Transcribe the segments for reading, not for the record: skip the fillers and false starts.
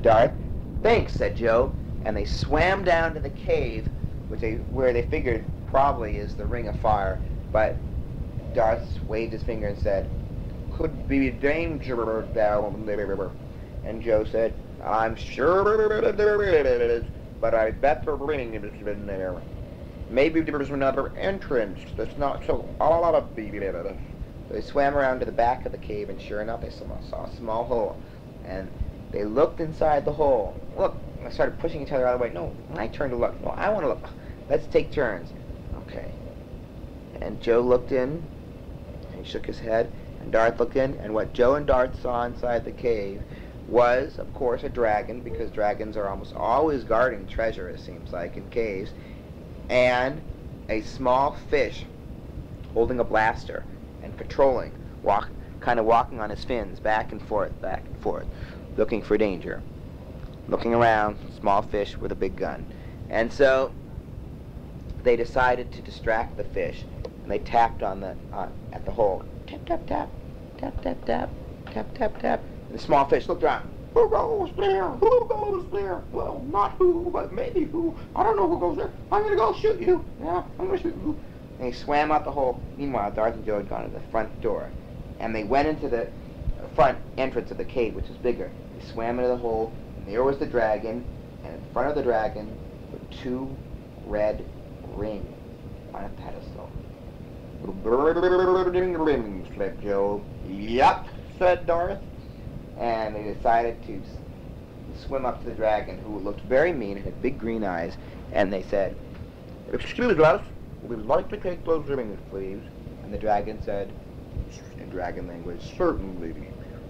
Darth. Thanks, said Joe, and they swam down to the cave, where they figured probably is the Ring of Fire, but Darth waved his finger and said, could be danger down there. And Joe said, I'm sure there is, but I bet the ring has been there. Maybe there's another entrance that's not so obvious. They swam around to the back of the cave, and sure enough, they saw a small hole. And they looked inside the hole. Look, they started pushing each other out of the way. No, my turn to look. No, I want to look. Let's take turns. Okay. And Joe looked in, and he shook his head, and Darth looked in, and what Joe and Darth saw inside the cave was, of course, a dragon, because dragons are almost always guarding treasure, it seems like, in caves, and a small fish holding a blaster and patrolling, kind of walking on his fins, back and forth, looking for danger. Looking around, small fish with a big gun. And so they decided to distract the fish, and they tapped on at the hole. Tap, tap, tap, tap, tap, tap, tap, tap, tap. And the small fish looked around. Who goes there? Who goes there? Well, not who, but maybe who. I don't know who goes there. I'm going to go shoot you. Yeah, I'm going to shoot you. And he swam out the hole. Meanwhile, Darth and Joe had gone to the front door. And they went into the front entrance of the cave, which was bigger. They swam into the hole, and there was the dragon. And in front of the dragon were two red rings on a pedestal. Rings, said Joe. Yup, said Darth. And they decided to swim up to the dragon, who looked very mean and had big green eyes, and they said, excuse us, we'd like to take those rings, please. And the dragon said, in dragon language, certainly,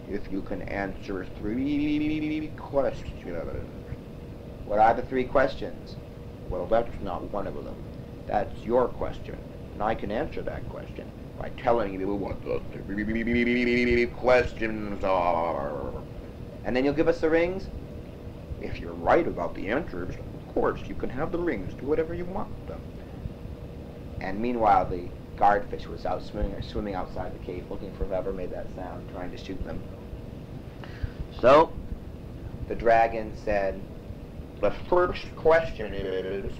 if you can answer 3 questions. What are the 3 questions? Well, that's not one of them. That's your question, and I can answer that question by telling you what the 3 questions are. And then you'll give us the rings? If you're right about the answers, of course, you can have the rings. Do whatever you want with them. And meanwhile, the guardfish was out swimming outside the cave, looking for whoever made that sound, trying to shoot them. So, the dragon said, the first question is,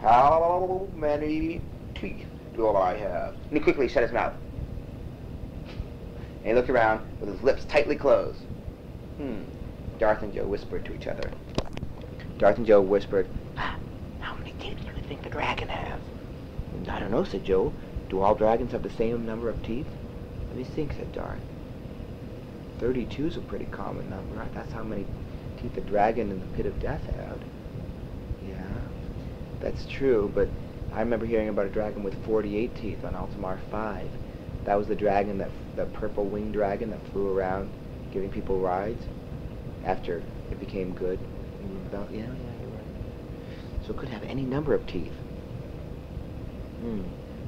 how many teeth do I have? And he quickly shut his mouth. And he looked around with his lips tightly closed. Darth and Joe whispered to each other. Darth and Joe whispered, how many teeth do you think the dragon has? I don't know, said Joe. Do all dragons have the same number of teeth? Let me think, said Darth. 32 is a pretty common number. Right? That's how many teeth the dragon in the pit of death had. Yeah, that's true, but I remember hearing about a dragon with 48 teeth on Altamar 5. That was the dragon, the purple winged dragon that flew around giving people rides after it became good. Yeah, you're right. So it could have any number of teeth.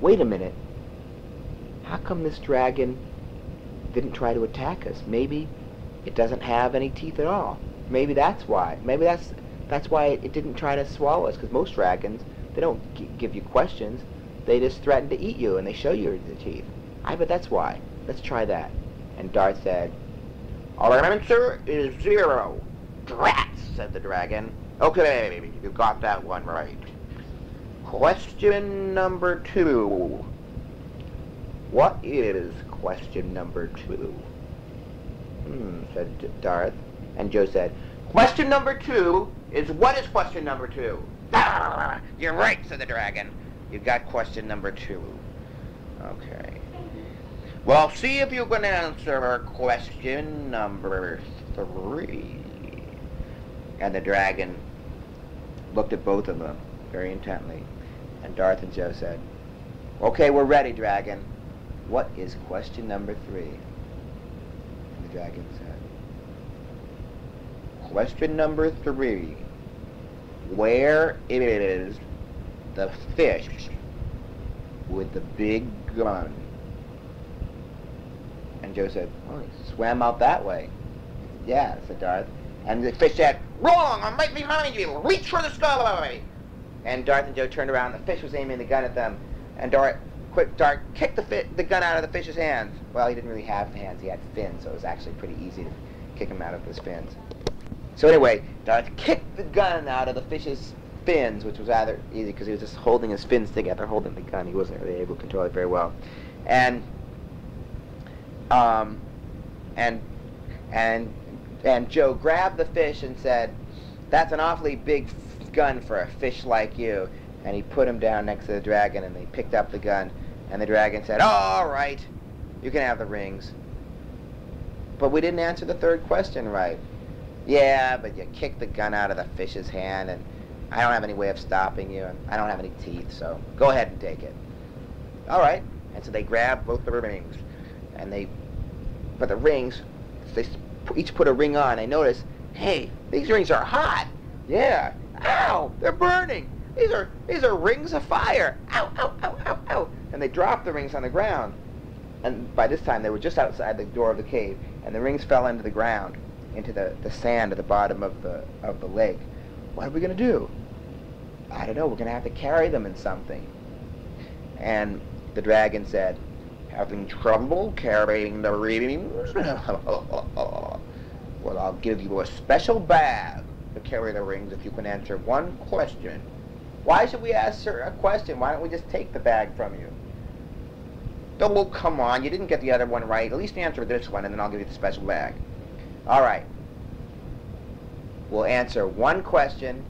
Wait a minute. How come this dragon didn't try to attack us? Maybe it doesn't have any teeth at all. Maybe that's why. Maybe that's why it didn't try to swallow us, because most dragons, they don't give you questions. They just threaten to eat you, and they show you the teeth. I bet that's why. Let's try that. And Darth said, our answer is 0. Drats, said the dragon. Okay, you got that one right. Question number 2. What is question number 2? Said Darth. And Joe said, question number 2 is what is question number 2? Ah, you're right, said the dragon. You got question number 2. Okay. Well, see if you can answer question number 3. And the dragon looked at both of them very intently. And Darth and Joe said, okay, we're ready, dragon. What is question number 3? And the dragon said, question number 3. Where is the fish with the big gun? And Joe said, oh, he swam out that way. Yeah, said Darth. And the fish said, wrong, I'm right behind you. Reach for the sky. And Darth and Joe turned around. The fish was aiming the gun at them. And Darth kicked the gun out of the fish's hands. Well, he didn't really have hands. He had fins, so it was actually pretty easy to kick him out of his fins. So anyway, Darth kicked the gun out of the fish's fins, which was rather easy because he was just holding his fins together, holding the gun. He wasn't really able to control it very well. And Joe grabbed the fish and said, "That's an awfully big gun for a fish like you." And he put him down next to the dragon, and they picked up the gun. And the dragon said, "All right, you can have the rings." "But we didn't answer the third question right." "Yeah, but you kicked the gun out of the fish's hand, and I don't have any way of stopping you, and I don't have any teeth, so go ahead and take it." "All right." And so they grabbed both the rings, and but the rings, they each put a ring on. They noticed, hey, these rings are hot. Yeah. Ow, they're burning. These are rings of fire. Ow, ow, ow, ow, ow. And they dropped the rings on the ground. And by this time, they were just outside the door of the cave, and the rings fell into the ground, into the sand at the bottom of the lake. "What are we going to do?" "I don't know. We're going to have to carry them in something." And the dragon said, "Having trouble carrying the rings? Well, I'll give you a special bag to carry the rings if you can answer one question." "Why should we answer a question? Why don't we just take the bag from you?" "Oh, well, come on. You didn't get the other one right. At least answer this one, and then I'll give you the special bag." "All right. We'll answer one question,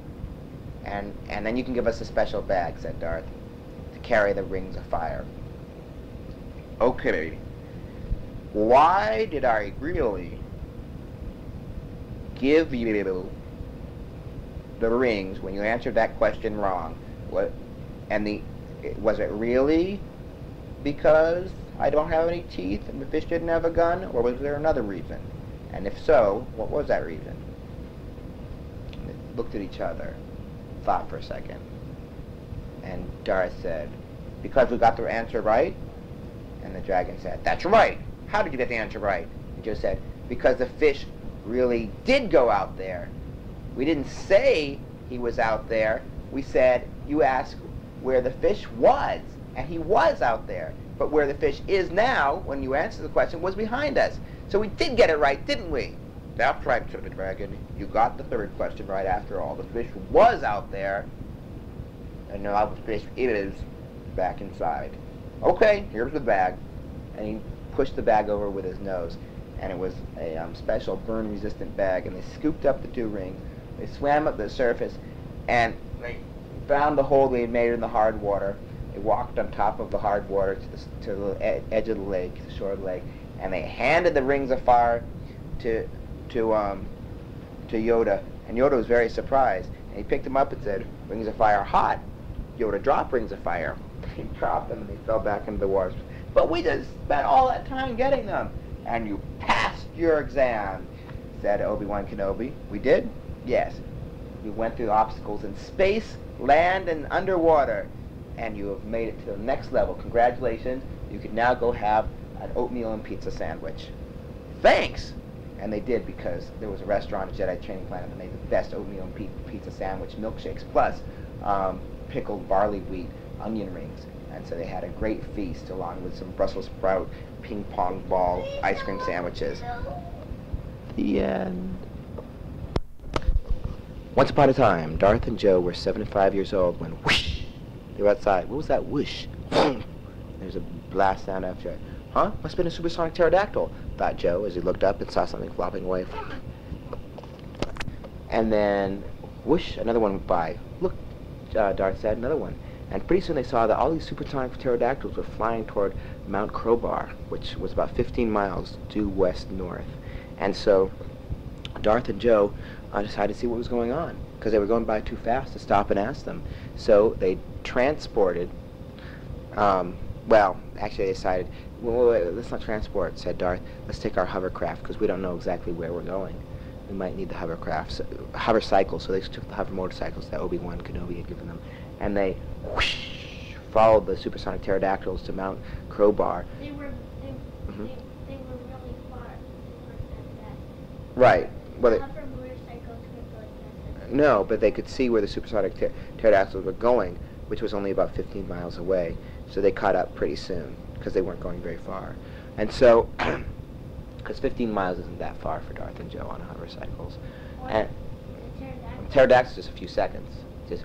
and then you can give us a special bag," said Darth, "to carry the rings of fire." "Okay. Why did I really give you the rings when you answered that question wrong? Was it really because I don't have any teeth and the fish didn't have a gun, or was there another reason? And if so, what was that reason?" And they looked at each other, thought for a second, and Darth said, "Because we got the answer right?" And the dragon said, "That's right. How did you get the answer right?" And Joe said, "Because the fish really did go out there. We didn't say he was out there. We said, you asked where the fish was, and he was out there. But where the fish is now, when you answered the question, was behind us. So we did get it right, didn't we?" "That's right," said the dragon. "You got the third question right after all. The fish was out there, and now the fish is back inside. Okay, here's the bag." And he pushed the bag over with his nose, and it was a special burn-resistant bag. And they scooped up the two rings. They swam up the surface, and they found the hole they had made in the hard water. They walked on top of the hard water to the edge of the lake, the shore of the lake, and they handed the rings of fire to Yoda. And Yoda was very surprised. And he picked them up and said, "Rings of fire hot." Yoda dropped rings of fire. He dropped them and they fell back into the water. "But we just spent all that time getting them." "And you passed your exam," said Obi-Wan Kenobi. "We did?" "Yes. We went through obstacles in space, land, and underwater. And you have made it to the next level. Congratulations. You can now go have an oatmeal and pizza sandwich." "Thanks." And they did, because there was a restaurant at Jedi Training Planet that made the best oatmeal and pizza sandwich milkshakes, plus pickled barley wheat onion rings. And so they had a great feast along with some Brussels sprout ping pong ball ice cream sandwiches. The end. Once upon a time, Darth and Joe were 7 and 5 years old when whoosh, they were outside. What was that whoosh? There's a blast sound after it. "Huh? Must have been a supersonic pterodactyl," thought Joe as he looked up and saw something flopping away. And then whoosh, another one went by. "Look," Darth said, "another one." And pretty soon they saw that all these supersonic pterodactyls were flying toward Mount Crowbar, which was about 15 miles due west-north. And so Darth and Joe decided to see what was going on, because they were going by too fast to stop and ask them. So they transported, well, actually they decided, well, wait, let's not transport, said Darth. Let's take our hovercraft, because we don't know exactly where we're going. We might need the hover cycles. So they took the hover motorcycles that Obi-Wan Kenobi had given them, and they whoosh, followed the supersonic pterodactyls to Mount Crowbar. They were really far. Right. Well, Hover motorcycles could go like that. no, but they could see where the supersonic pterodactyls were going, which was only about 15 miles away. So they caught up pretty soon, because they weren't going very far. And so because 15 miles isn't that far for Darth and Joe on hovercycles. And The pterodactyl. pterodactyls just a few seconds, just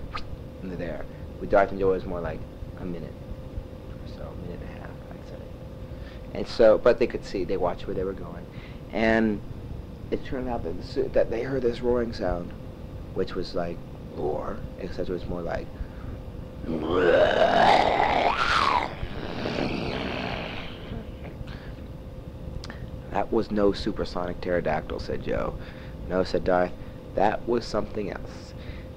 and they're there. With Darth and Joe, it was more like a minute or so, a minute and a half, I'd say. And so, but they could see, they watched where they were going, and it turned out that they heard this roaring sound, which was like roar, except it was more like. That was no supersonic pterodactyl, said Joe. No, said Darth. That was something else.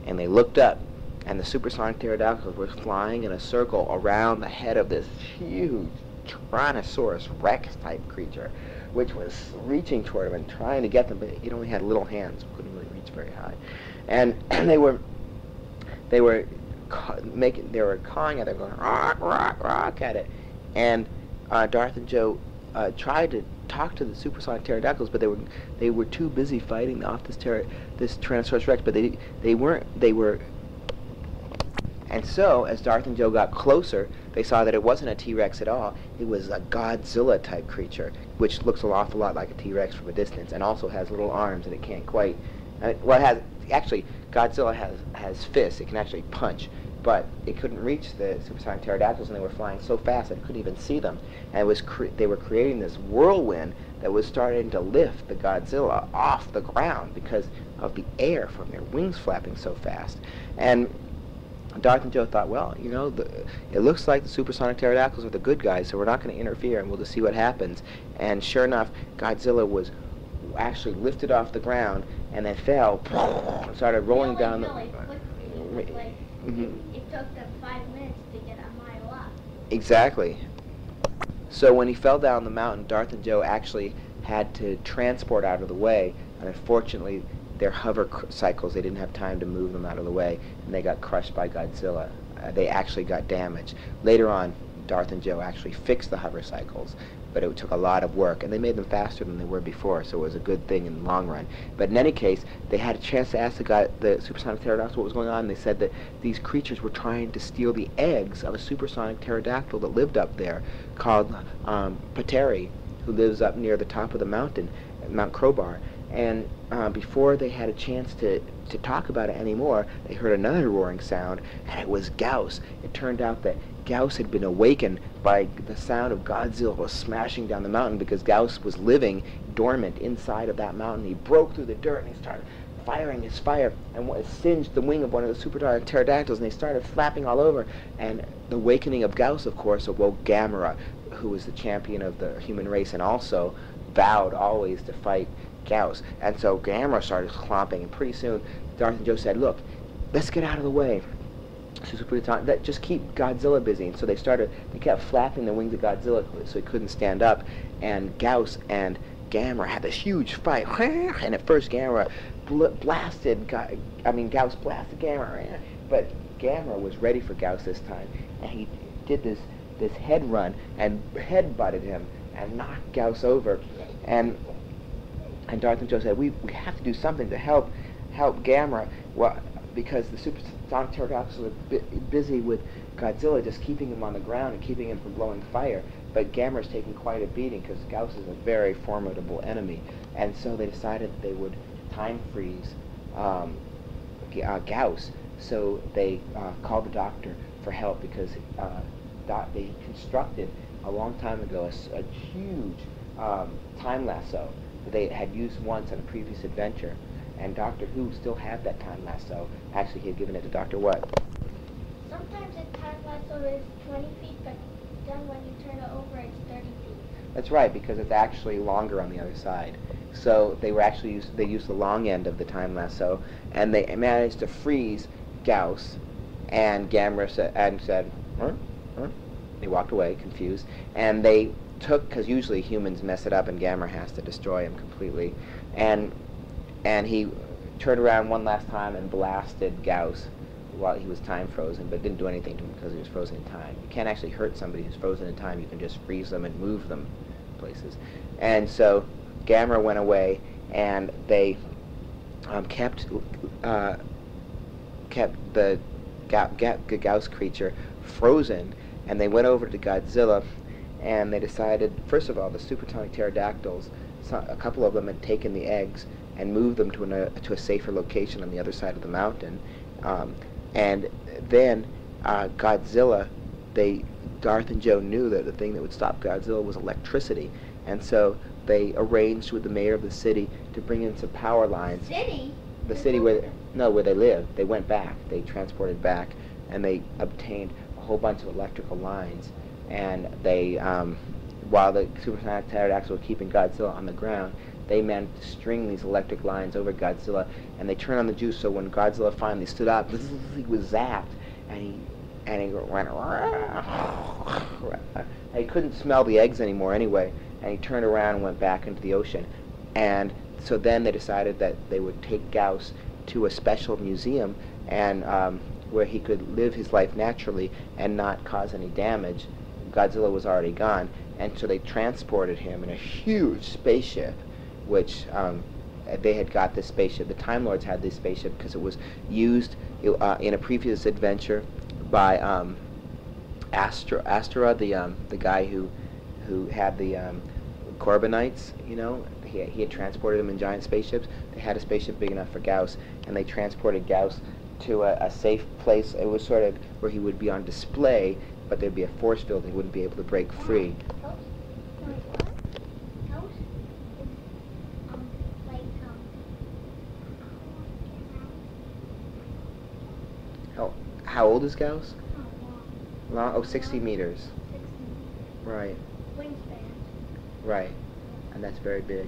And they looked up, and the supersonic pterodactyls were flying in a circle around the head of this huge Tyrannosaurus Rex type creature, which was reaching toward them and trying to get them, but it only had little hands, so it couldn't really reach very high. And they were cawing at it, going rock, rock, rock at it. And Darth and Joe tried to talk to the supersonic pterodactyls, but they were too busy fighting off this Tyrannosaurus Rex. But they were. And so, as Darth and Joe got closer, they saw that it wasn't a T-Rex at all. It was a Godzilla-type creature, which looks an awful lot like a T-Rex from a distance, and also has little arms, and it can't quite. Well, it has actually. Godzilla has fists. It can actually punch, but it couldn't reach the supersonic pterodactyls, and they were flying so fast that it couldn't even see them. And they were creating this whirlwind that was starting to lift the Godzilla off the ground because of the air from their wings flapping so fast. And Darth and Joe thought, well, you know, it looks like the supersonic pterodactyls are the good guys, so we're not going to interfere, and we'll just see what happens. And sure enough, Godzilla was actually lifted off the ground and then fell and started rolling down really quickly. Like, it took them 5 minutes to get a mile up. Exactly. So when he fell down the mountain, Darth and Joe actually had to transport out of the way, and unfortunately their hover cycles, they didn't have time to move them out of the way, and they got crushed by Godzilla. They actually got damaged. Later on, Darth and Joe actually fixed the hover cycles, but it took a lot of work, and they made them faster than they were before, so it was a good thing in the long run. But in any case, they had a chance to ask the supersonic pterodactyl what was going on, and they said that these creatures were trying to steal the eggs of a supersonic pterodactyl that lived up there, called Pateri, who lives up near the top of the mountain, Mount Crowbar. And before they had a chance to talk about it anymore, they heard another roaring sound, and it was Gauss. It turned out that Gauss had been awakened by the sound of Godzilla smashing down the mountain, because Gauss was living dormant inside of that mountain. He broke through the dirt and he started firing his fire, and it singed the wing of one of the supersonic pterodactyls, and they started flapping all over. And the awakening of Gauss, of course, awoke Gamera, who was the champion of the human race and also vowed always to fight Gauss. And so Gamera started clomping, and pretty soon Darth and Joe said, look, let's get out of the way. Just keep Godzilla busy. And so they kept flapping the wings of Godzilla so he couldn't stand up. And Gauss and Gamera had this huge fight. And at first Gamera Gauss blasted Gamera. But Gamera was ready for Gauss this time. And he did this head run and head butted him and knocked Gauss over. And Darth and Joe said, we have to do something to help Gamera. Well, because the supersonic pterodactyls were busy with Godzilla just keeping him on the ground and keeping him from blowing fire. But Gamera's taking quite a beating because Gauss is a very formidable enemy. And so they decided that they would time freeze Gauss. So they called the doctor for help, because they constructed a long time ago a huge time lasso that they had used once on a previous adventure. And Doctor Who still had that time lasso. Actually, he had given it to Dr. What? Sometimes a time lasso is 20 feet, but then when you turn it over, it's 30 feet. That's right, because it's actually longer on the other side. So they used the long end of the time lasso, and they managed to freeze Gauss. And Gamera said, huh? They walked away, confused, and they took, because usually humans mess it up, and Gamera has to destroy him completely, and he turned around one last time and blasted Gauss while he was time frozen, but didn't do anything to him because he was frozen in time. You can't actually hurt somebody who's frozen in time. You can just freeze them and move them places. And so Gamera went away, and they kept the Gauss creature frozen, and they went over to Godzilla, and they decided, first of all, the supersonic pterodactyls a couple of them had taken the eggs and moved them to a safer location on the other side of the mountain. And then Godzilla, Darth and Joe knew that the thing that would stop Godzilla was electricity, and so they arranged with the mayor of the city to bring in some power lines. City? The city where they lived. They went back. They transported back, and they obtained a whole bunch of electrical lines. And they, while the supersonic pterodactyl were keeping Godzilla on the ground, they managed to string these electric lines over Godzilla, and they turned on the juice. So when Godzilla finally stood up, he was zapped, and he went. He couldn't smell the eggs anymore anyway, and he turned around and went back into the ocean. And so then they decided that they would take Gauss to a special museum and where he could live his life naturally and not cause any damage. Godzilla was already gone, and so they transported him in a huge spaceship, which they had got this spaceship. The Time Lords had this spaceship because it was used in a previous adventure by Astra, the guy who had the Corbinites, you know. He had transported them in giant spaceships. They had a spaceship big enough for Gauss, and they transported Gauss to a safe place. It was sort of where he would be on display, but there'd be a force field and he wouldn't be able to break free. How old is Gauss? Long, 60 meters. 60. Right. Wingspan. Right. And that's very big.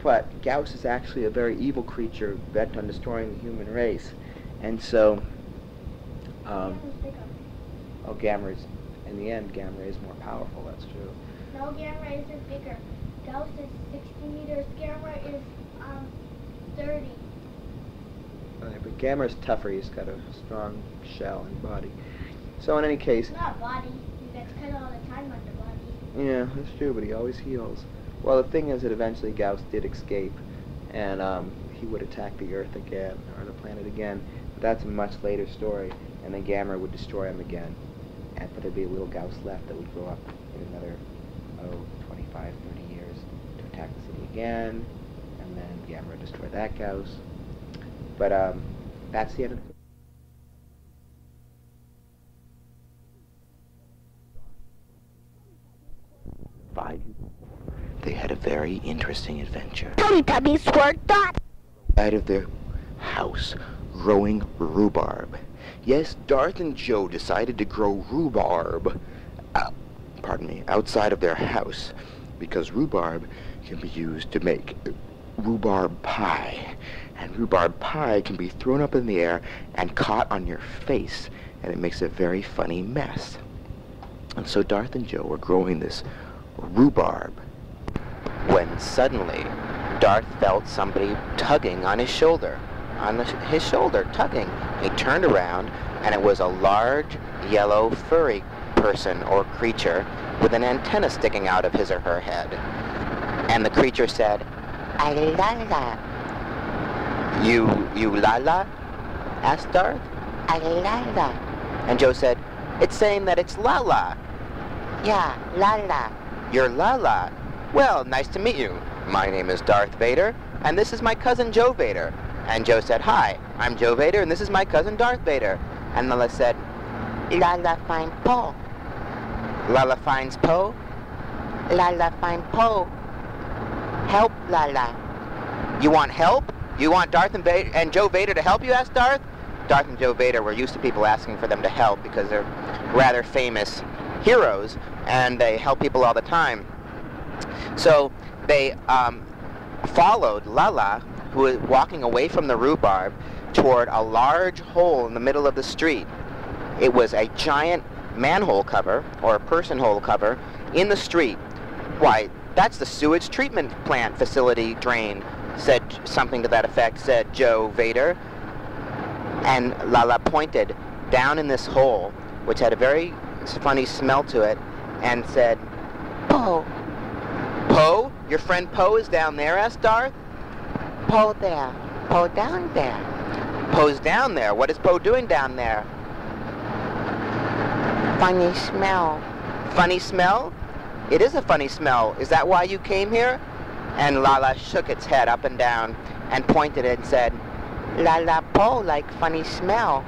But Gauss is actually a very evil creature bent on destroying the human race. And so, Gamma is, in the end, Gamma is more powerful, that's true. No, Gamma isn't bigger. Gauss is 60 meters, Gamma is 30. But Gamma is tougher, he's got a strong shell and body. So in any case... Not body, he gets cut all the time on the body. Yeah, that's true, but he always heals. Well, the thing is that eventually Gauss did escape, and he would attack the Earth again, or the planet again. But that's a much later story, and then Gamma would destroy him again. But there'd be a little Gauss left that would grow up in another, 25, 30 years to attack the city again, and then Gamma would destroy that Gauss. But that's the end of the... They had a very interesting adventure. Teletubbies were dot. Out of their house, growing rhubarb. Yes, Darth and Joe decided to grow rhubarb, outside of their house, because rhubarb can be used to make rhubarb pie. And rhubarb pie can be thrown up in the air and caught on your face, and it makes a very funny mess. And so Darth and Joe were growing this rhubarb when suddenly Darth felt somebody tugging on his shoulder. Tugging. He turned around, and it was a large, yellow, furry person or creature with an antenna sticking out of his or her head. And the creature said, "Alala." You Lala? asked Darth. "Alala." And Joe said, "It's saying that it's Lala." "Yeah, Lala." "You're Lala? Well, nice to meet you. My name is Darth Vader, and this is my cousin Joe Vader." And Joe said, "Hi, I'm Joe Vader, and this is my cousin Darth Vader." And Lala said, "Lala find Po." "Lala finds Po?" "Lala find Po. Help, Lala." "You want help? You want Darth and Joe Vader to help you?" asked Darth. Darth and Joe Vader were used to people asking for them to help because they're rather famous heroes, and they help people all the time. So they followed Lala, who was walking away from the rhubarb, toward a large hole in the middle of the street. It was a giant manhole cover, or a person hole cover, in the street. "Why, that's the sewage treatment plant facility drain," said something to that effect, said Joe Vader. And Lala pointed down in this hole, which had a very funny smell to it, and said, "Po." "Po? Your friend Po is down there?" asked Darth. "Po there. Po down there." "Po's down there? What is Po doing down there?" "Funny smell." "Funny smell? "It is a funny smell. Is that why you came here?" And Lala shook its head up and down and pointed and said, "Lala Po like funny smell."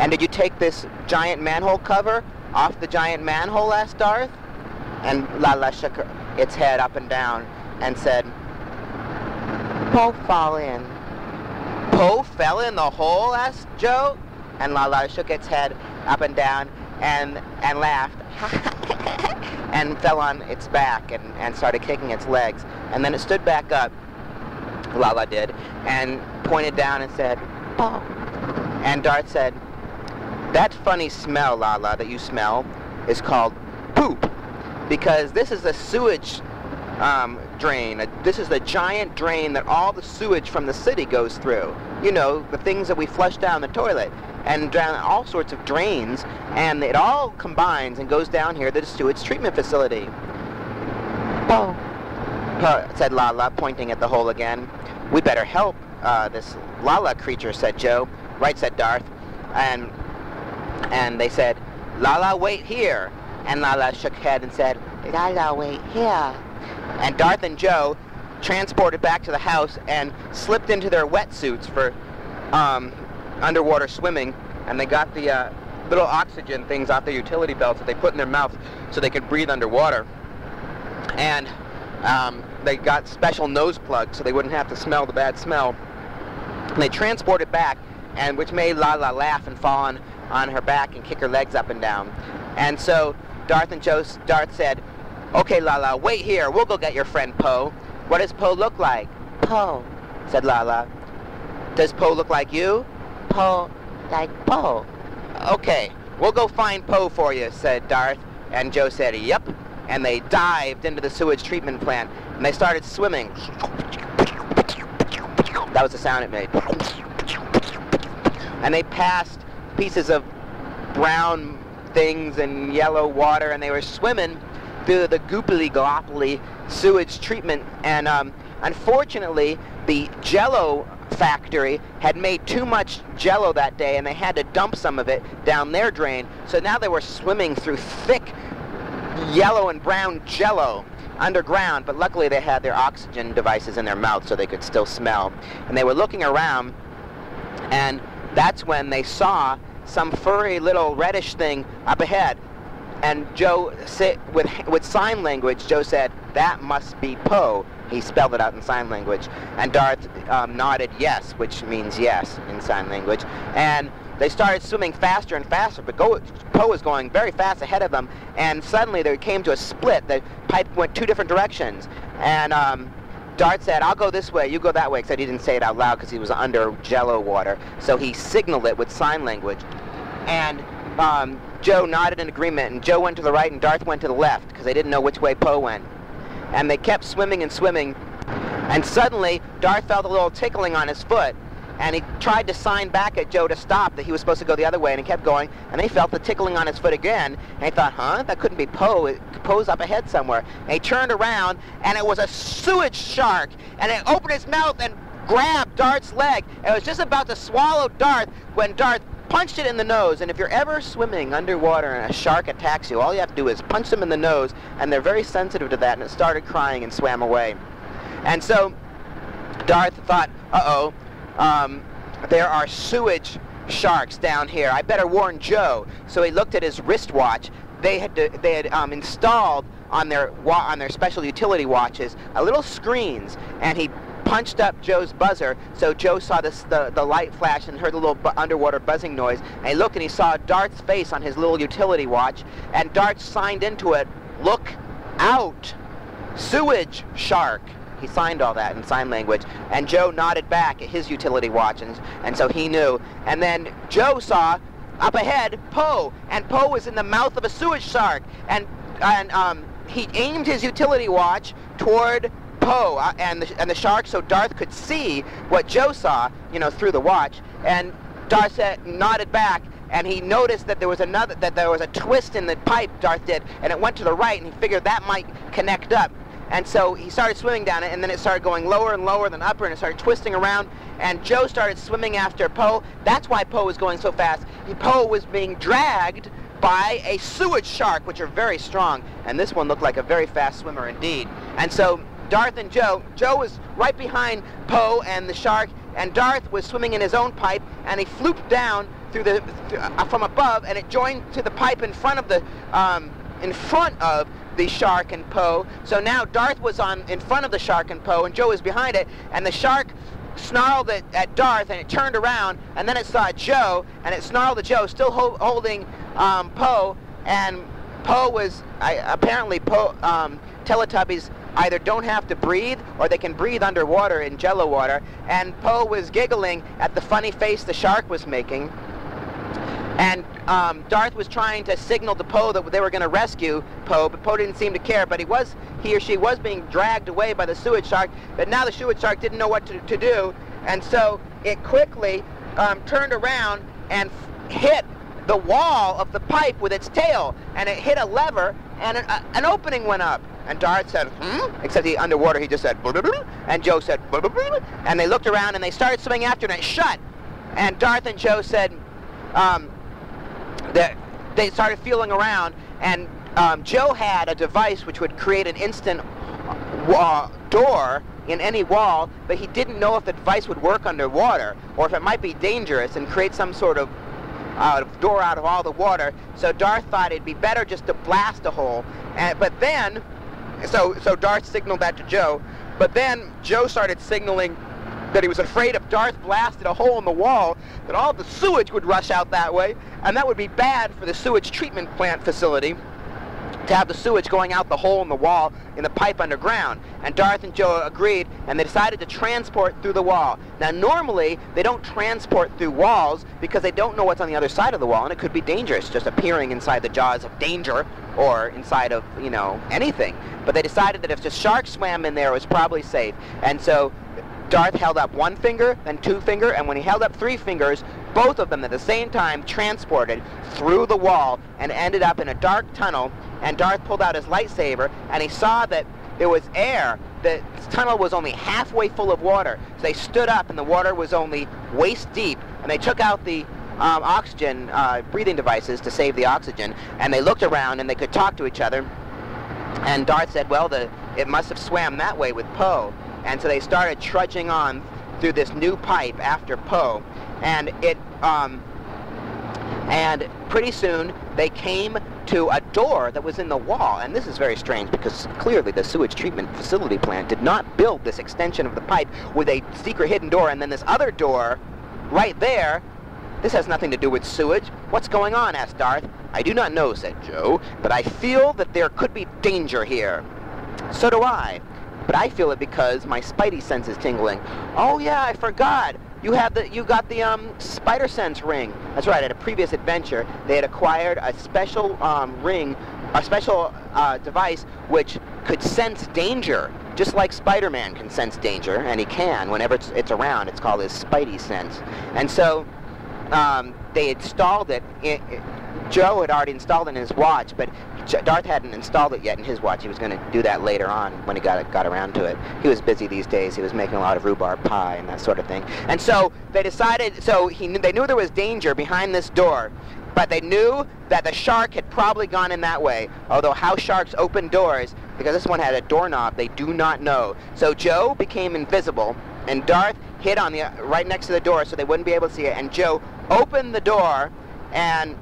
"And did you take this giant manhole cover off the giant manhole?" asked Darth. And Lala shook its head up and down and said, "Po fall in." "Po fell in the hole?" asked Joe. And Lala shook its head up and down and laughed and fell on its back and started kicking its legs. And then it stood back up, Lala did, and pointed down and said, "Po." And Darth said, "That funny smell, Lala, that you smell is called poop, because this is a sewage drain. This is the giant drain that all the sewage from the city goes through. You know, the things that we flush down the toilet and down all sorts of drains, and it all combines and goes down here to the sewage treatment facility." "Po," said Lala, pointing at the hole again. "We better help this Lala creature," said Joe. "Right," said Darth. And they said, "Lala, wait here." And Lala shook her head and said, "Lala, wait here." And Darth and Joe transported back to the house and slipped into their wetsuits for underwater swimming, and they got the little oxygen things off their utility belts that they put in their mouth so they could breathe underwater. And they got special nose plugs so they wouldn't have to smell the bad smell. And they transported back, and which made Lala laugh and fall on her back and kick her legs up and down. And so Darth said, "Okay, Lala, wait here. We'll go get your friend Po." "What does Po look like?" "Po," said Lala. "Does Po look like you?" "Po like Po." "Okay, we'll go find Po for you," said Darth. And Joe said, "Yep." And they dived into the sewage treatment plant, and they started swimming. That was the sound it made. And they passed pieces of brown things and yellow water, and they were swimming through the goopily-gloppily sewage treatment. And unfortunately, the Jell-O factory had made too much Jell-O that day, and they had to dump some of it down their drain. So now they were swimming through thick yellow and brown Jell-O underground, but luckily they had their oxygen devices in their mouth so they could still smell. And they were looking around, and that's when they saw some furry little reddish thing up ahead. And Joe, with sign language, Joe said, "That must be Po." He spelled it out in sign language. And Darth nodded yes, which means yes in sign language. And they started swimming faster and faster, but Po was going very fast ahead of them. And suddenly they came to a split. The pipe went two different directions. And Darth said, "I'll go this way, you go that way," except he didn't say it out loud because he was under Jell-O water. So he signaled it with sign language. And Joe nodded in agreement, and Joe went to the right and Darth went to the left because they didn't know which way Po went. And they kept swimming and swimming, and suddenly Darth felt a little tickling on his foot, and he tried to sign back at Joe to stop, that he was supposed to go the other way, and he kept going, and they felt the tickling on his foot again, and he thought, that couldn't be Po. Po's up ahead somewhere. And he turned around, and it was a sewage shark, and it opened its mouth and grabbed Darth's leg. It was just about to swallow Darth when Darth punched it in the nose. And if you're ever swimming underwater and a shark attacks you, all you have to do is punch them in the nose, and they're very sensitive to that, and it started crying and swam away. And so Darth thought, there are sewage sharks down here. I better warn Joe. So he looked at his wristwatch. They had installed on their special utility watches little screens, and he punched up Joe's buzzer, so Joe saw the light flash and heard the little underwater buzzing noise, and he looked and he saw Darth's face on his little utility watch, and Darth signed into it, "Look out, sewage shark." He signed all that in sign language, and Joe nodded back at his utility watch, and so he knew. And then Joe saw up ahead Po, and Po was in the mouth of a sewage shark, and he aimed his utility watch toward Po and the shark, so Darth could see what Joe saw, through the watch. And Darth nodded back, and he noticed that there was a twist in the pipe. Darth did, and it went to the right, and he figured that might connect up. And so he started swimming down it, and then it started going lower and lower, then upper, and it started twisting around. And Joe started swimming after Po. That's why Po was going so fast. Po was being dragged by a sewage shark, which are very strong, and this one looked like a very fast swimmer indeed. And so Darth and Joe was right behind Poe and the shark, and Darth was swimming in his own pipe, and he flooped down from above, and it joined to the pipe in front of the shark and Poe. So now Darth was in front of the shark and Poe, and Joe was behind it, and the shark snarled at Darth, and it turned around, and then it saw Joe, and it snarled at Joe, still holding Poe, and Poe was, apparently Teletubbies either don't have to breathe, or they can breathe underwater in Jello water, and Poe was giggling at the funny face the shark was making. And Darth was trying to signal to Poe that they were going to rescue Poe, but Poe didn't seem to care. But he or she was being dragged away by the sewage shark, but now the sewage shark didn't know what to do, and so it quickly turned around and hit the wall of the pipe with its tail, and it hit a lever, and an opening went up. And Darth said, except underwater he just said, and Joe said, and they looked around and they started swimming after it, and it shut. And Darth and Joe said, they started feeling around, and Joe had a device which would create an instant door in any wall, but he didn't know if the device would work underwater, or if it might be dangerous and create some sort of door out of all the water. So Darth thought it'd be better just to blast a hole. But then, so Darth signaled that to Joe, but then Joe started signaling that he was afraid if Darth blasted a hole in the wall, that all the sewage would rush out that way, and that would be bad for the sewage treatment plant facility, to have the sewage going out the hole in the wall in the pipe underground. And Darth and Joe agreed, and they decided to transport through the wall. Now normally they don't transport through walls because they don't know what's on the other side of the wall, and it could be dangerous, just appearing inside the jaws of danger or inside of, you know, anything. But they decided that if the shark swam in there, it was probably safe. And so Darth held up one finger, then two fingers, and when he held up three fingers, both of them at the same time transported through the wall and ended up in a dark tunnel. And Darth pulled out his lightsaber, and he saw that there was air. The tunnel was only halfway full of water. So they stood up, and the water was only waist deep, and they took out the oxygen breathing devices to save the oxygen, and they looked around, and they could talk to each other. And Darth said, well, it must have swam that way with Poe. And so they started trudging on through this new pipe after Poe, and and pretty soon they came to a door that was in the wall. And this is very strange because clearly the sewage treatment facility plant did not build this extension of the pipe with a secret hidden door and then this other door right there. This has nothing to do with sewage. What's going on? Asked Darth. I do not know, said Joe, but I feel that there could be danger here. So do I. But I feel it because my spidey sense is tingling. Oh yeah, I forgot. You got the spider sense ring. That's right. At a previous adventure, they had acquired a special ring, a special device which could sense danger, just like Spider-Man can sense danger, and he can whenever it's around. It's called his spidey sense. And so they installed it. Joe had already installed it in his watch, but Darth hadn't installed it yet in his watch. He was going to do that later on when he got around to it. He was busy these days. He was making a lot of rhubarb pie and that sort of thing. And so they decided, they knew there was danger behind this door, but they knew that the shark had probably gone in that way. Although how sharks open doors, because this one had a doorknob, they do not know. So Joe became invisible, and Darth hid on right next to the door so they wouldn't be able to see it. And Joe opened the door, and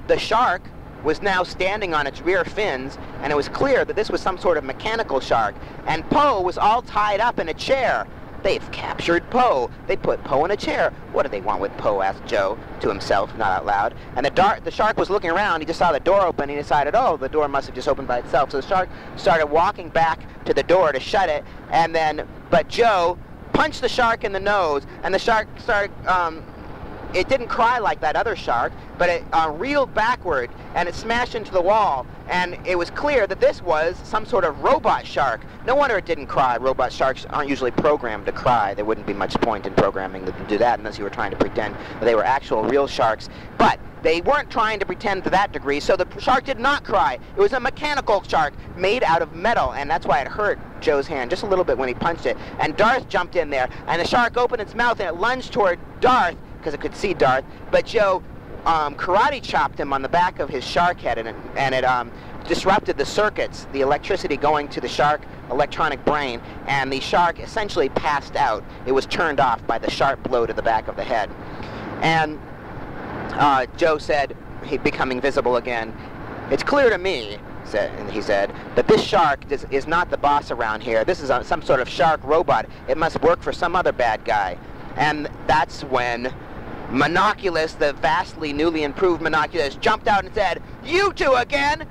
the shark was now standing on its rear fins, and it was clear that this was some sort of mechanical shark. And Poe was all tied up in a chair. They've captured Poe. They put Poe in a chair. What do they want with Poe? Asked Joe to himself, not out loud. And the shark was looking around. He just saw the door open. He decided, oh, the door must have just opened by itself. So the shark started walking back to the door to shut it. But Joe punched the shark in the nose, and the shark started. It didn't cry like that other shark, but it reeled backward, and it smashed into the wall. And it was clear that this was some sort of robot shark. No wonder it didn't cry. Robot sharks aren't usually programmed to cry. There wouldn't be much point in programming them to do that unless you were trying to pretend that they were actual real sharks. But they weren't trying to pretend to that degree, so the shark did not cry. It was a mechanical shark made out of metal, and that's why it hurt Joe's hand just a little bit when he punched it. And Darth jumped in there, and the shark opened its mouth, and it lunged toward Darth, because it could see Darth, but Joe karate chopped him on the back of his shark head, and it disrupted the circuits, the electricity going to the shark electronic brain, and the shark essentially passed out. It was turned off by the sharp blow to the back of the head. And Joe said, he becoming visible again, "It's clear to me," he said, "that this shark is not the boss around here. This is some sort of shark robot. It must work for some other bad guy." And that's when Monoculus, the vastly newly improved Monoculus, jumped out and said, "You two again?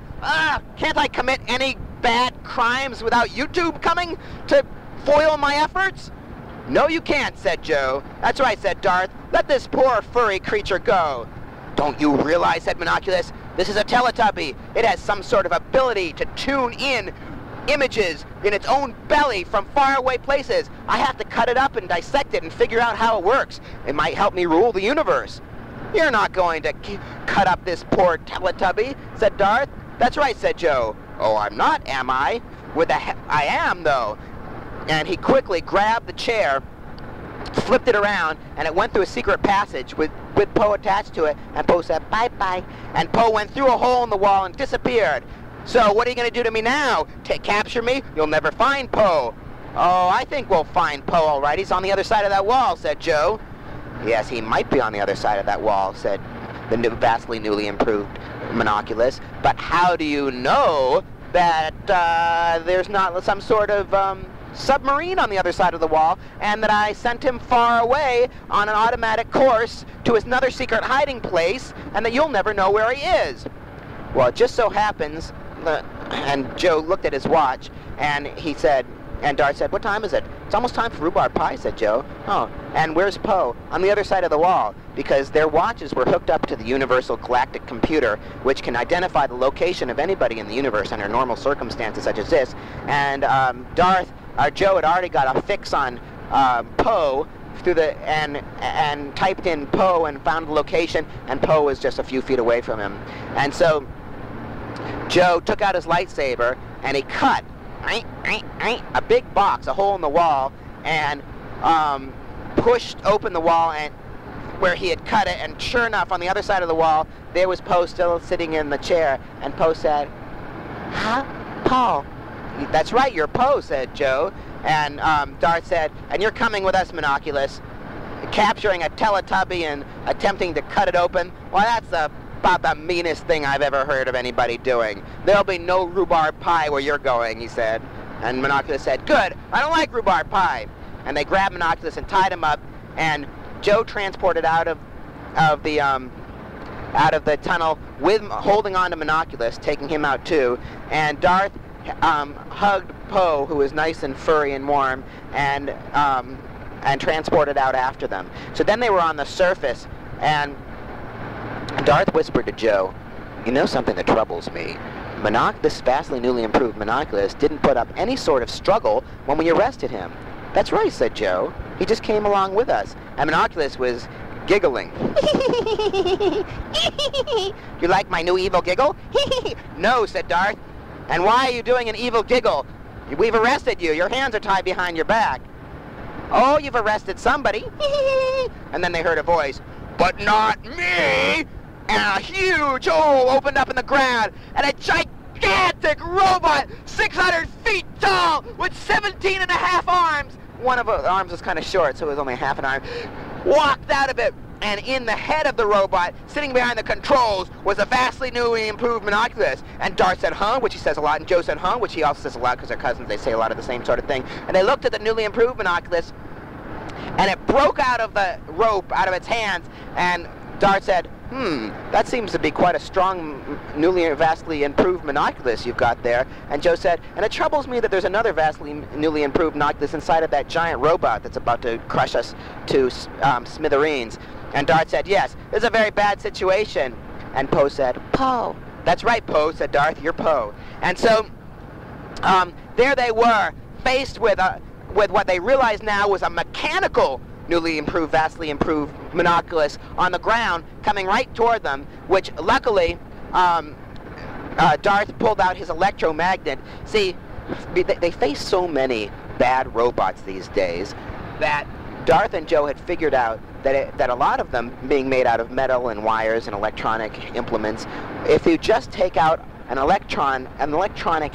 Can't I commit any bad crimes without you two coming to foil my efforts?" "No, you can't," said Joe. "That's right," said Darth. "Let this poor furry creature go." "Don't you realize," said Monoculus, "this is a Teletubby. It has some sort of ability to tune in images in its own belly from faraway places. I have to cut it up and dissect it and figure out how it works. It might help me rule the universe." "You're not going to cut up this poor Teletubby," said Darth. "That's right," said Joe. "Oh, I'm not, am I?" "I am, though." And he quickly grabbed the chair, flipped it around, and it went through a secret passage with Poe attached to it, and Poe said, "Bye-bye." And Poe went through a hole in the wall and disappeared. "So what are you going to do to me now? Capture me? You'll never find Poe." "Oh, I think we'll find Poe all right. He's on the other side of that wall," said Joe. "Yes, he might be on the other side of that wall," said the vastly newly improved Monoculus. "But how do you know that there's not some sort of submarine on the other side of the wall, and that I sent him far away on an automatic course to another secret hiding place, and that you'll never know where he is?" "Well, it just so happens," and Joe looked at his watch, and he said, and Darth said, "What time is it?" "It's almost time for rhubarb pie," said Joe. "Oh, and where's Poe?" "On the other side of the wall," because their watches were hooked up to the Universal Galactic Computer, which can identify the location of anybody in the universe under normal circumstances such as this. And Joe had already got a fix on Poe through and typed in Poe and found the location, and Poe was just a few feet away from him. And so Joe took out his lightsaber and he cut a big box, a hole in the wall, and pushed open the wall and where he had cut it, and sure enough, on the other side of the wall, there was Poe still sitting in the chair, and Poe said, "Huh? Poe?" "That's right, you're Poe," said Joe. And Darth said, "And you're coming with us, Monoculus. Capturing a Teletubby and attempting to cut it open, well, that's about the meanest thing I've ever heard of anybody doing. There'll be no rhubarb pie where you're going," he said. And Monoculus said, "Good, I don't like rhubarb pie." And they grabbed Monoculus and tied him up, and Joe transported out of the tunnel with holding on to Monoculus, taking him out too. And Darth hugged Poe, who was nice and furry and warm, and transported out after them. So then they were on the surface, and Darth whispered to Joe, "You know something that troubles me? This vastly newly improved Monoculus didn't put up any sort of struggle when we arrested him." "That's right," said Joe. "He just came along with us." And Monoculus was giggling. "You like my new evil giggle?" "No," said Darth. "And why are you doing an evil giggle? We've arrested you. Your hands are tied behind your back." "Oh, you've arrested somebody." And then they heard a voice, "But not me!" And a huge hole opened up in the ground, and a gigantic robot, 600 feet tall, with 17 and a half arms. One of the arms was kind of short, so it was only half an arm. Walked out of it, and in the head of the robot, sitting behind the controls, was a vastly newly improved Monoculus. And Darth said, "Huh?" which he says a lot, and Joe said, "Huh?" which he also says a lot, because they're cousins, they say a lot of the same sort of thing. And they looked at the newly improved Monoculus, and it broke out of the rope, out of its hands, and Darth said, "That seems to be quite a strong, vastly improved Monoculus you've got there." And Joe said, "And it troubles me that there's another vastly newly improved Monoculus inside of that giant robot that's about to crush us to smithereens." And Darth said, "Yes, this is a very bad situation." And Poe said, "Poe." "That's right, Poe," said Darth, "you're Poe." And so there they were, faced with what they realized now was a mechanical newly improved, vastly improved Monoculus on the ground, coming right toward them, which luckily Darth pulled out his electromagnet. See, they face so many bad robots these days that Darth and Joe had figured out that a lot of them, being made out of metal and wires and electronic implements, if you just take out an electronic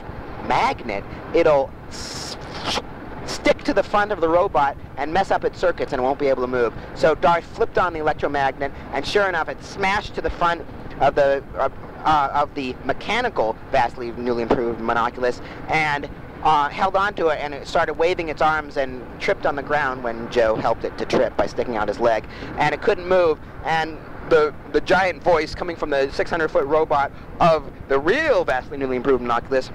magnet, it'll stick to the front of the robot and mess up its circuits and it won't be able to move. So Darth flipped on the electromagnet, and sure enough, it smashed to the front of the mechanical, vastly newly improved monoculus, and held onto it, and it started waving its arms and tripped on the ground when Joe helped it to trip by sticking out his leg, and it couldn't move. And the giant voice coming from the 600-foot robot of the real vastly newly improved monoculus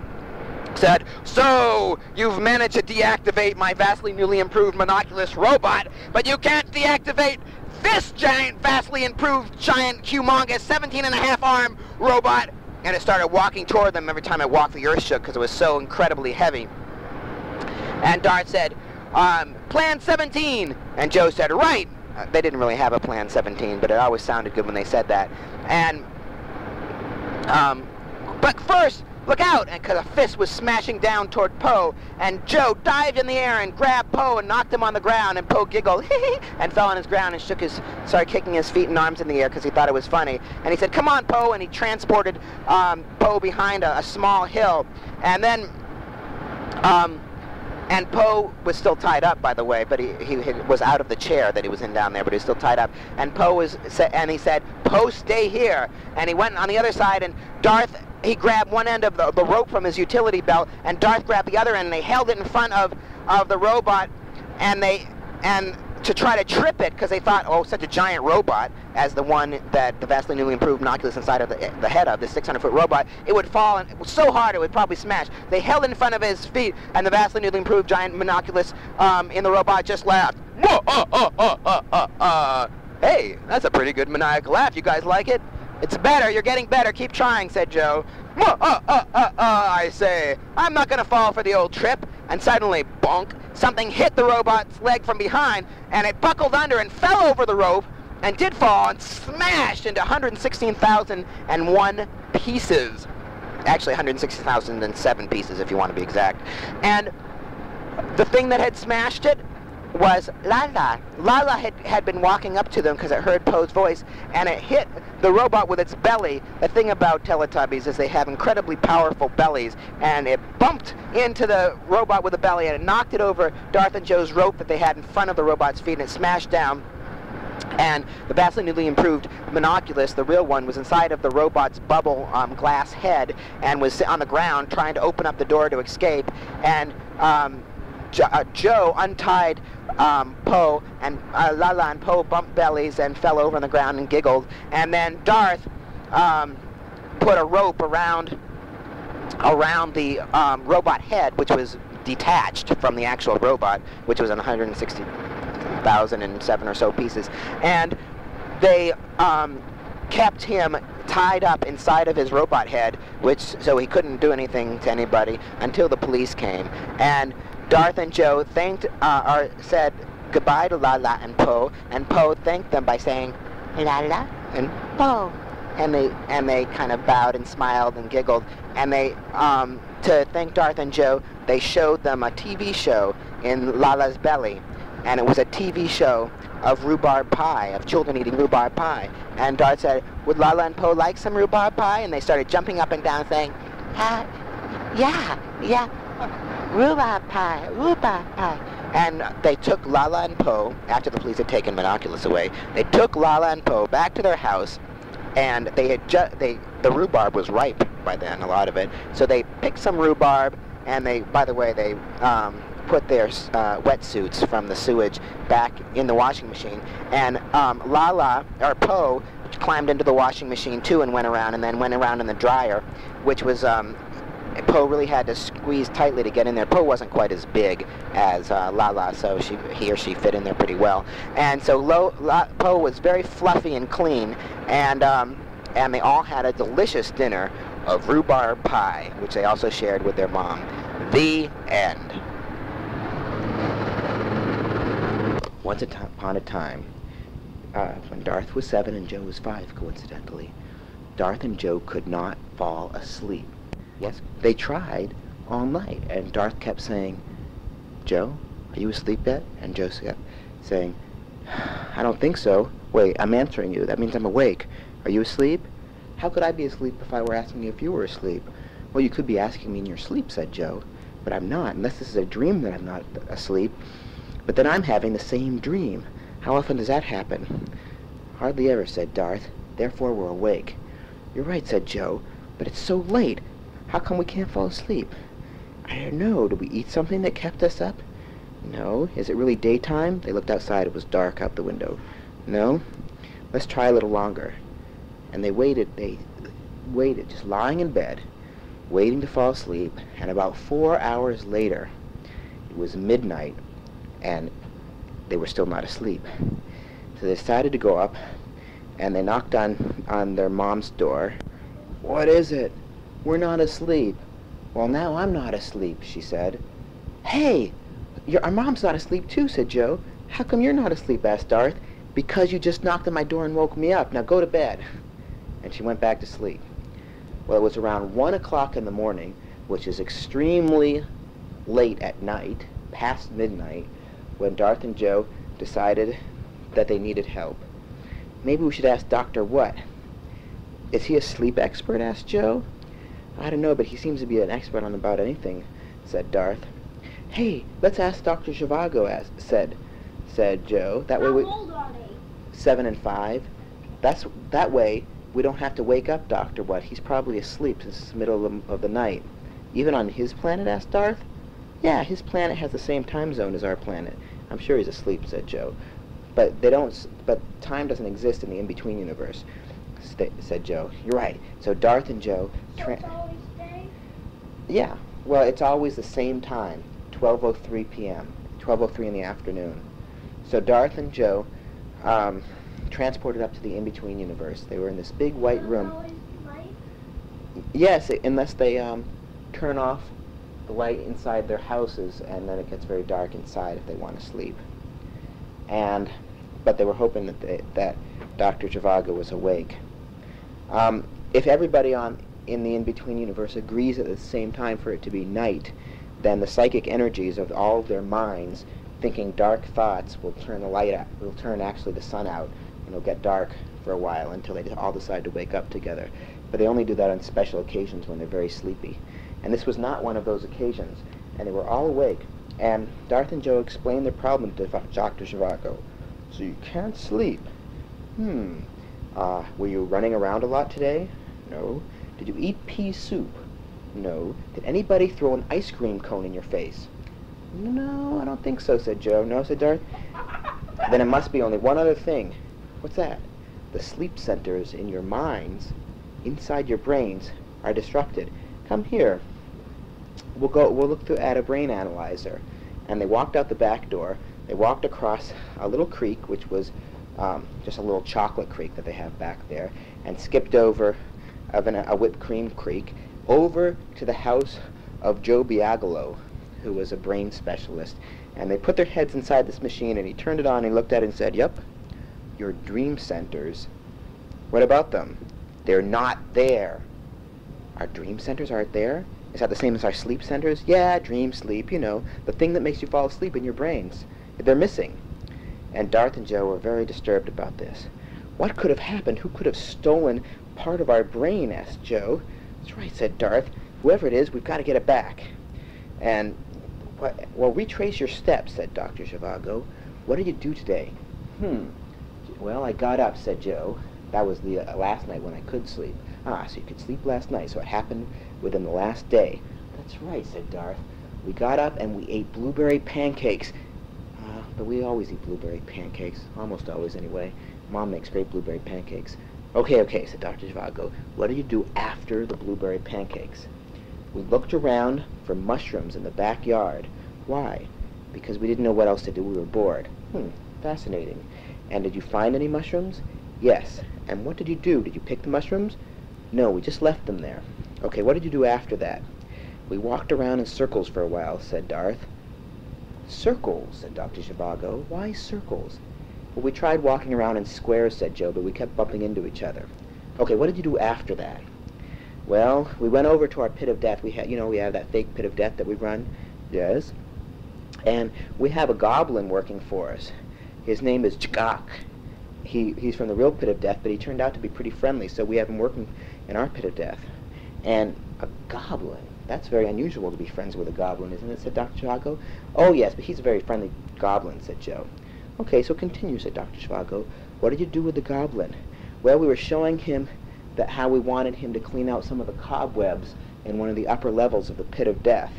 said, "So, you've managed to deactivate my vastly newly improved monoculus robot, but you can't deactivate this giant, vastly improved, giant, humongous, 17-and-a-half-arm robot." And it started walking toward them. Every time it walked, the earth shook because it was so incredibly heavy. And Darth said, "Plan 17." And Joe said, "Right." They didn't really have a Plan 17, but it always sounded good when they said that. And, but first, look out! Because a fist was smashing down toward Poe, and Joe dived in the air and grabbed Poe and knocked him on the ground, and Poe giggled, and fell on his ground and started kicking his feet and arms in the air because he thought it was funny. And he said, "Come on, Poe," and he transported Poe behind a small hill. And then, and Poe was still tied up, by the way, but he was out of the chair that he was in down there, but he was still tied up. And he said, "Poe, stay here." And he went on the other side, and Darth, he grabbed one end of the rope from his utility belt, and Darth grabbed the other end, and they held it in front of the robot, and to try to trip it, because they thought, oh, such a giant robot as the one that the vastly newly improved monoculus inside of the head of, this 600-foot robot, it would fall, and it was so hard it would probably smash. They held it in front of his feet, and the vastly newly improved giant monoculus in the robot just laughed. "Hey, that's a pretty good maniacal laugh. You guys like it?" "It's better. You're getting better. Keep trying," said Joe. I say. I'm not going to fall for the old trip." And suddenly, bonk, something hit the robot's leg from behind, and it buckled under and fell over the rope, and did fall, and smashed into 116,001 pieces. Actually, 160,007 pieces, if you want to be exact. And the thing that had smashed it was Lala. Lala had been walking up to them because it heard Poe's voice, and it hit the robot with its belly. The thing about Teletubbies is they have incredibly powerful bellies, and it bumped into the robot with the belly, and it knocked it over Darth and Joe's rope that they had in front of the robot's feet, and it smashed down. And the vastly newly improved monoculus, the real one, was inside of the robot's bubble glass head, and was on the ground trying to open up the door to escape. And Joe untied Poe, and Lala and Poe bumped bellies and fell over on the ground and giggled. And then Darth put a rope around the robot head, which was detached from the actual robot, which was in 160,007 or so pieces. And they kept him tied up inside of his robot head, so he couldn't do anything to anybody until the police came. And Darth and Joe said goodbye to Lala and Poe thanked them by saying Lala and Poe, and they kind of bowed and smiled and giggled, and they to thank Darth and Joe, they showed them a TV show in Lala's belly, and it was a TV show of rhubarb pie, of children eating rhubarb pie. And Darth said, "Would Lala and Poe like some rhubarb pie?" And they started jumping up and down saying, yeah, rhubarb pie, rhubarb pie. And they took Lala and Poe, after the police had taken Monoculus away, they took Lala and Poe back to their house, and they had the rhubarb was ripe by then, a lot of it. So they picked some rhubarb, and they put their wetsuits from the sewage back in the washing machine. And Poe climbed into the washing machine too and went around in the dryer, which was Poe really had to squeeze tightly to get in there. Poe wasn't quite as big as Lala, so he or she fit in there pretty well. And so Poe was very fluffy and clean, and they all had a delicious dinner of rhubarb pie, which they also shared with their mom. The end. Once upon a time, when Darth was 7 and Joe was 5, coincidentally, Darth and Joe could not fall asleep. Yes, they tried all night, and Darth kept saying, "Joe, are you asleep yet?" And Joe said, saying, I don't think so. Wait, I'm answering you. That means I'm awake. Are you asleep? How could I be asleep if I were asking you if you were asleep? Well, you could be asking me in your sleep, said Joe. But I'm not, unless this is a dream that I'm not asleep. But then I'm having the same dream. How often does that happen? Hardly ever, said Darth. Therefore we're awake. You're right, said Joe. But it's so late. How come we can't fall asleep? I don't know. Did we eat something that kept us up? No. Is it really daytime? They looked outside. It was dark out the window. No? Let's try a little longer. And they waited, just lying in bed, waiting to fall asleep, and about 4 hours later, it was midnight, and they were still not asleep. So they decided to go up, and they knocked on their mom's door. What is it? We're not asleep. Well, now I'm not asleep, she said. Hey, our mom's not asleep too, said Joe. How come you're not asleep, asked Darth. Because you just knocked on my door and woke me up. Now go to bed. And she went back to sleep. Well, it was around 1 o'clock in the morning, which is extremely late at night, past midnight, when Darth and Joe decided that they needed help. Maybe we should ask Dr. What? Is he a sleep expert? Asked Joe. I don't know, but he seems to be an expert on about anything, said Darth. Hey, let's ask Dr. Zhivago, said Joe. That way How old are they? 7 and 5. That way we don't have to wake up Dr. What. He's probably asleep since it's the middle of the night. Even on his planet, asked Darth. Yeah, his planet has the same time zone as our planet. I'm sure he's asleep, said Joe. But time doesn't exist in the in-between universe, said Joe. You're right. So Darth and Joe... So it's always day? Yeah. Well, it's always the same time, 12:03 p.m., 12:03 in the afternoon. So Darth and Joe transported up to the in-between universe. They were in this big white room. Always light? Yes, unless they turn off the light inside their houses, and then it gets very dark inside if they want to sleep. But they were hoping that Dr. Zhivago was awake. If everybody in the in-between universe agrees at the same time for it to be night, then the psychic energies of all their minds thinking dark thoughts will turn the light out, will turn actually the sun out, and it'll get dark for a while until they all decide to wake up together. But they only do that on special occasions when they're very sleepy. And this was not one of those occasions, and they were all awake. And Darth and Joe explained their problem to Dr. Zhivago. So you can't sleep. Were you running around a lot today? No. Did you eat pea soup? No. Did anybody throw an ice cream cone in your face? No, I don't think so, said Joe. No, said Darth. Then it must be only one other thing. What's that? The sleep centers in your minds, inside your brains, are disrupted. Come here. We'll look at a brain analyzer. And they walked out the back door. They walked across a little creek, which was just a little chocolate creek that they have back there, and skipped over a whipped cream creek, over to the house of Joe Biagalo, who was a brain specialist. And they put their heads inside this machine, and he turned it on, and he looked at it and said, "Yep, your dream centers. What about them? They're not there." Our dream centers aren't there? Is that the same as our sleep centers? Yeah, dream, sleep, the thing that makes you fall asleep in your brains. They're missing. And Darth and Joe were very disturbed about this. What could have happened? Who could have stolen part of our brain? Asked Joe. That's right, said Darth. Whoever it is, we've got to get it back. And, well, retrace your steps, said Dr. Zhivago. What did you do today? Well, I got up, said Joe. That was the last night when I could sleep. Ah, so you could sleep last night, so it happened within the last day. That's right, said Darth. We got up and we ate blueberry pancakes. But we always eat blueberry pancakes, almost always anyway. Mom makes great blueberry pancakes. Okay, said Dr. Zhivago. What did you do after the blueberry pancakes? We looked around for mushrooms in the backyard. Why? Because we didn't know what else to do. We were bored. Fascinating. And did you find any mushrooms? Yes. And what did you do? Did you pick the mushrooms? No, we just left them there. Okay, what did you do after that? We walked around in circles for a while, said Darth. Circles, said Dr. Zhivago. Why circles? Well, we tried walking around in squares, said Joe, but we kept bumping into each other. Okay, what did you do after that? Well, we went over to our pit of death. We have that fake pit of death that we run. Yes. And we have a goblin working for us. His name is Jgak. He's from the real pit of death, but he turned out to be pretty friendly, so we have him working in our pit of death. And a goblin. That's very unusual to be friends with a goblin, isn't it? Said Dr. Zhivago. Oh, yes, but he's a very friendly goblin, said Joe. Okay, so continue, said Dr. Zhivago. What did you do with the goblin? Well, we were showing him that how we wanted him to clean out some of the cobwebs in one of the upper levels of the pit of death.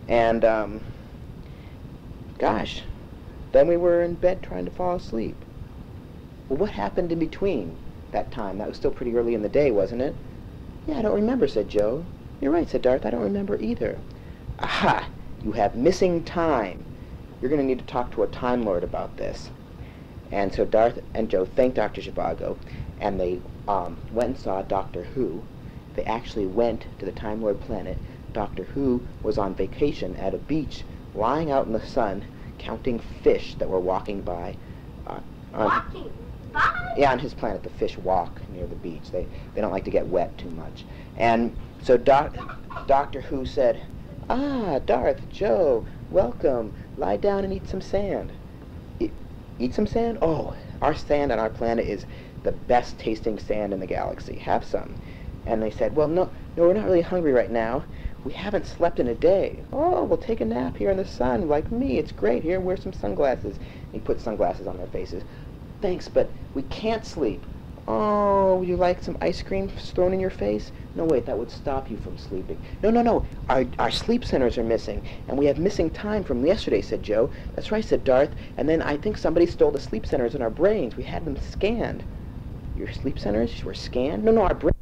And, gosh, then we were in bed trying to fall asleep. Well, what happened in between that time? That was still pretty early in the day, wasn't it? Yeah, I don't remember, said Joe. You're right, said Darth. I don't remember either. Aha! You have missing time. You're going to need to talk to a Time Lord about this. And so Darth and Joe thanked Dr. Zhivago, and they went and saw Doctor Who. They actually went to the Time Lord planet. Doctor Who was on vacation at a beach, lying out in the sun, counting fish that were walking by. Walking by? Yeah, on his planet, the fish walk near the beach. They don't like to get wet too much. And so Doctor Who said, "Ah, Darth, Joe, welcome. Lie down and eat some sand." Eat some sand? Oh, our sand on our planet is the best tasting sand in the galaxy. Have some. And they said, well, no, we're not really hungry right now. We haven't slept in a day. Oh, we'll take a nap here in the sun, like me. It's great. Here, wear some sunglasses. He put sunglasses on their faces. Thanks, but we can't sleep. Oh, would you like some ice cream thrown in your face? No, wait, that would stop you from sleeping. No. Our sleep centers are missing, and we have missing time from yesterday, said Joe. That's right, said Darth. And then I think somebody stole the sleep centers in our brains. We had them scanned. Your sleep centers were scanned? No, our brains.